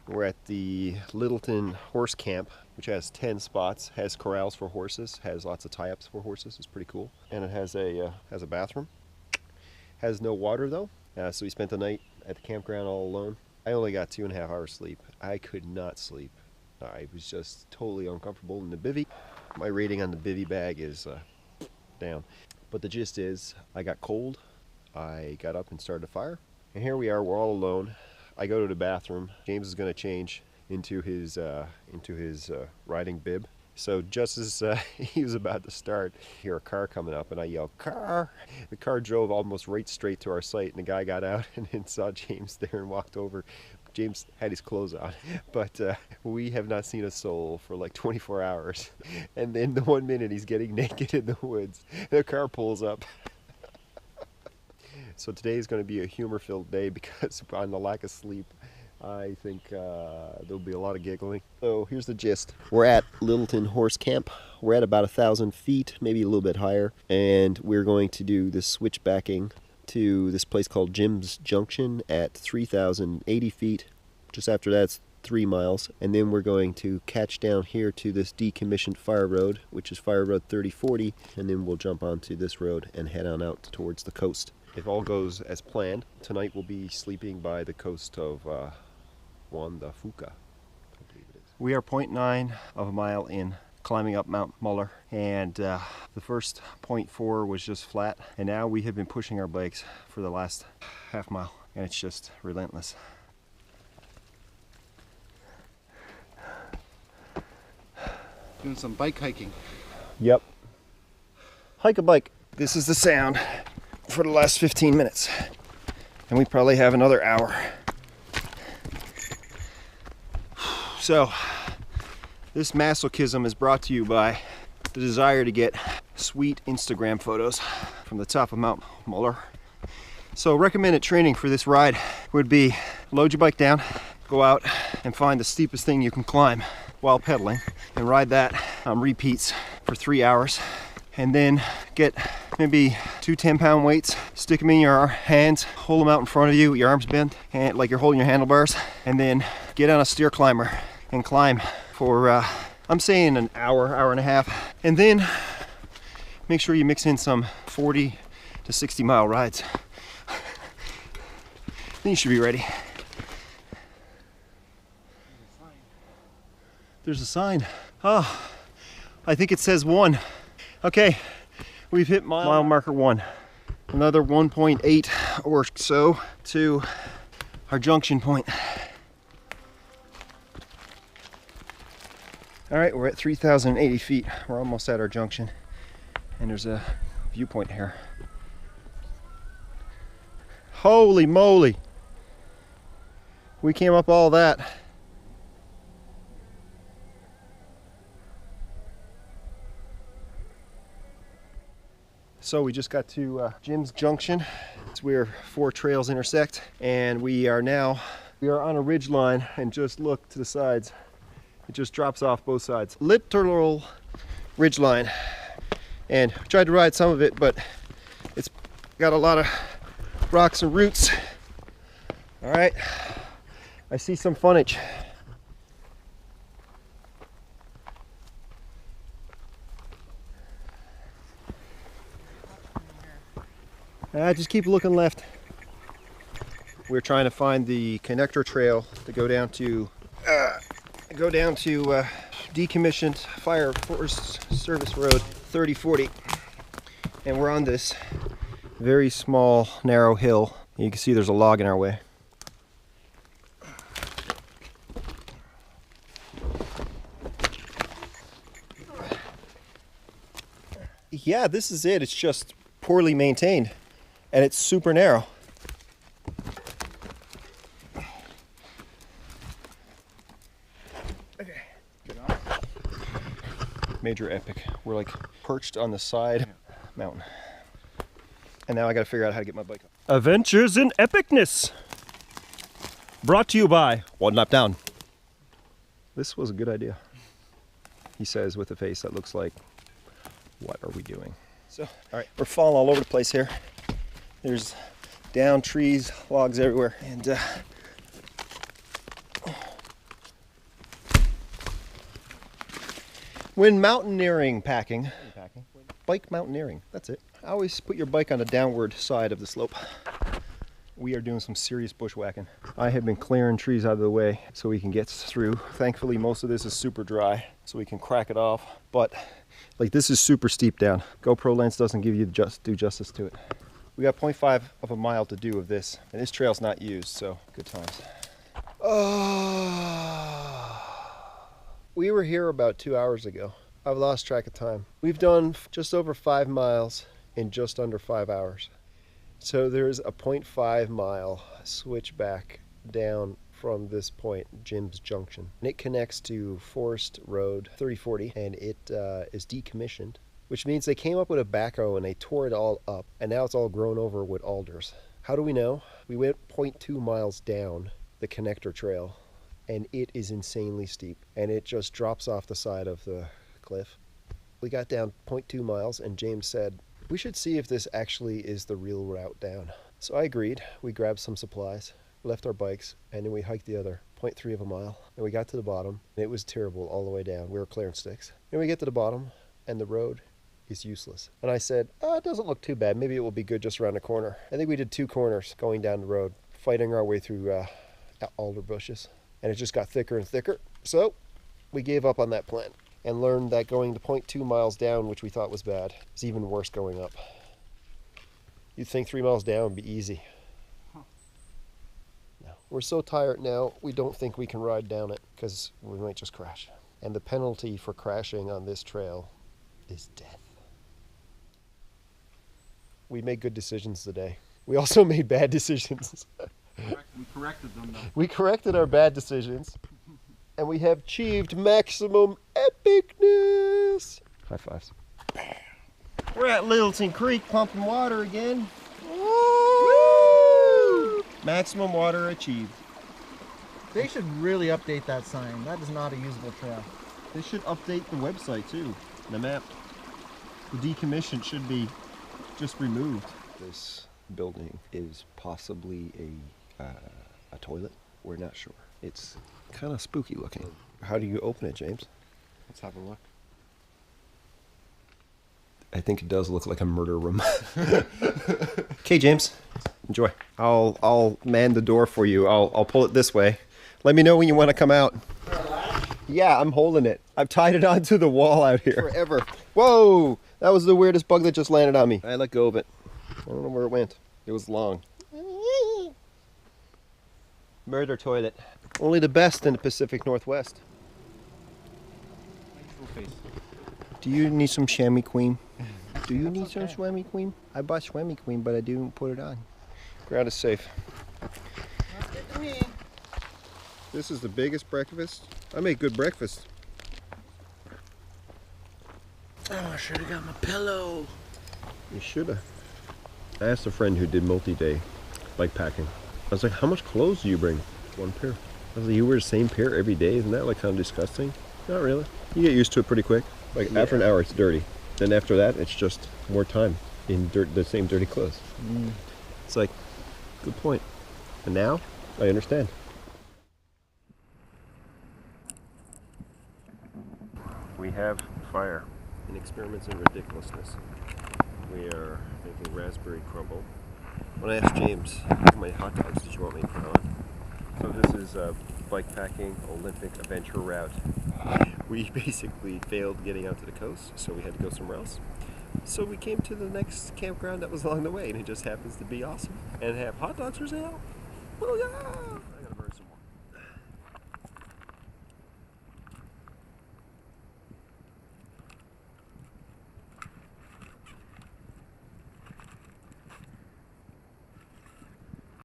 We're at the Littleton Horse Camp, which has 10 spots, has corrals for horses, has lots of tie-ups for horses. It's pretty cool. And it has a bathroom. Has no water though, so we spent the night at the campground all alone. I only got 2.5 hours sleep. I could not sleep. I was just totally uncomfortable in the bivvy. My rating on the bivvy bag is down. But the gist is, I got cold. I got up and started a fire. And here we are, we're all alone. I go to the bathroom. James is going to change into his riding bib. So just as he was about to start, I hear a car coming up, and I yell, "Car!" The car drove almost right straight to our site, and the guy got out and then saw James there and walked over. James had his clothes on, but we have not seen a soul for like 24 hours. And then the 1 minute he's getting naked in the woods, the car pulls up. So today is going to be a humor-filled day because on the lack of sleep, I think there'll be a lot of giggling. So here's the gist. We're at Littleton Horse Camp. We're at about 1,000 feet, maybe a little bit higher. And we're going to do this switchbacking to this place called Jim's Junction at 3,080 feet. Just after that, it's 3 miles. And then we're going to catch down here to this decommissioned fire road, which is Fire Road 3040. And then we'll jump onto this road and head on out towards the coast. If all goes as planned, tonight we'll be sleeping by the coast of Juan de Fuca, I believe it is. We are 0.9 of a mile in, climbing up Mt Muller, and the first 0.4 was just flat, and now we have been pushing our bikes for the last half mile, and it's just relentless. Doing some bike hiking. Yep. Hike a bike. This is the sound for the last 15 minutes, and we probably have another hour. So this masochism is brought to you by the desire to get sweet Instagram photos from the top of Mt Muller. So recommended training for this ride would be load your bike down, go out and find the steepest thing you can climb while pedaling, and ride that on repeats for 3 hours. And then get maybe 2 10-pound weights, stick them in your hands, hold them out in front of you with your arms bent, and like you're holding your handlebars, and then get on a steer climber and climb for, I'm saying an hour, hour and a half. And then make sure you mix in some 40 to 60 mile rides. Then you should be ready. There's a sign. Oh, I think it says 1. Okay, we've hit mile marker 1. Another 1.8 or so to our junction point. All right, we're at 3,080 feet. We're almost at our junction, and there's a viewpoint here. Holy moly! We came up all that. So we just got to Jim's Junction. It's where 4 trails intersect, and we are on a ridge line, and just look to the sides. It just drops off both sides. Literal ridge line. And I tried to ride some of it, but it's got a lot of rocks and roots. All right, I see some funnage. Just keep looking left. We're trying to find the connector trail to go down to decommissioned Fire Forest Service Road 3040, and we're on this very small, narrow hill. You can see there's a log in our way. Yeah, this is it. It's just poorly maintained. And it's super narrow. Okay. Major epic. We're like perched on the side mountain. And now I gotta figure out how to get my bike up. Adventures in epicness! Brought to you by One Lap Down. This was a good idea, he says with a face that looks like, what are we doing? So, all right, we're falling all over the place here. There's down trees, logs everywhere, and When mountaineering packing, bike mountaineering, that's it. Always put your bike on the downward side of the slope. We are doing some serious bushwhacking. I have been clearing trees out of the way so we can get through. Thankfully, most of this is super dry, so we can crack it off. But like, this is super steep down. GoPro lens doesn't give you do justice to it. We got 0.5 of a mile to do of this, and this trail's not used, so good times. We were here about 2 hours ago. I've lost track of time. We've done just over 5 miles in just under 5 hours. So there's a 0.5 mile switchback down from this point, Jim's Junction. And it connects to Forest Road 3040, and it is decommissioned, which means they came up with a backhoe and they tore it all up, and now it's all grown over with alders. How do we know? We went 0.2 miles down the connector trail, and it is insanely steep, and it just drops off the side of the cliff. We got down 0.2 miles, and James said, we should see if this actually is the real route down. So I agreed. We grabbed some supplies, left our bikes, and then we hiked the other 0.3 of a mile. And we got to the bottom, and it was terrible all the way down. We were clearing sticks. And we get to the bottom, and the road is useless. And I said, it doesn't look too bad. Maybe it will be good just around the corner. I think we did 2 corners going down the road, fighting our way through alder bushes. And it just got thicker and thicker. So we gave up on that plan and learned that going to 0.2 miles down, which we thought was bad, is even worse going up. You'd think 3 miles down would be easy. No. We're so tired now, we don't think we can ride down it because we might just crash. And the penalty for crashing on this trail is death. We made good decisions today. We also made bad decisions. We corrected them, though. We corrected our bad decisions. And we have achieved maximum epicness. High fives. We're at Littleton Creek pumping water again. Woo! Maximum water achieved. They should really update that sign. That is not a usable trail. They should update the website too, the map. The decommissioned should be just removed. This building is possibly a toilet. We're not sure. It's kind of spooky looking. How do you open it, James? Let's have a look. I think it does look like a murder room. Okay, James, enjoy. I'll man the door for you. I'll pull it this way. Let me know when you want to come out. Yeah, I'm holding it. I've tied it onto the wall out here. Forever. Whoa! That was the weirdest bug that just landed on me. I let go of it. I don't know where it went. It was long. Murder toilet. Only the best in the Pacific Northwest. Do you need some chamois queen? Do you need some chamois queen? I bought chamois queen, but I didn't put it on. Ground is safe. That's good to me. This is the biggest breakfast. I make good breakfast. Oh, I should have got my pillow. You should have. I asked a friend who did multi-day bike packing. I was like, how much clothes do you bring? 1 pair. I was like, you wear the same pair every day? Isn't that like kind of disgusting? Not really. You get used to it pretty quick. Like after an hour, it's dirty. Then after that, it's just more time in the same dirty clothes. It's like, good point. And now, I understand. We have fire in experiments in ridiculousness. We are making raspberry crumble. When I asked James how many hot dogs did you want me to put on? So this is a bike packing Olympic adventure route. We basically failed getting out to the coast, so we had to go somewhere else. So we came to the next campground that was along the way, and it just happens to be awesome and have hot dogs for sale. Well, yeah.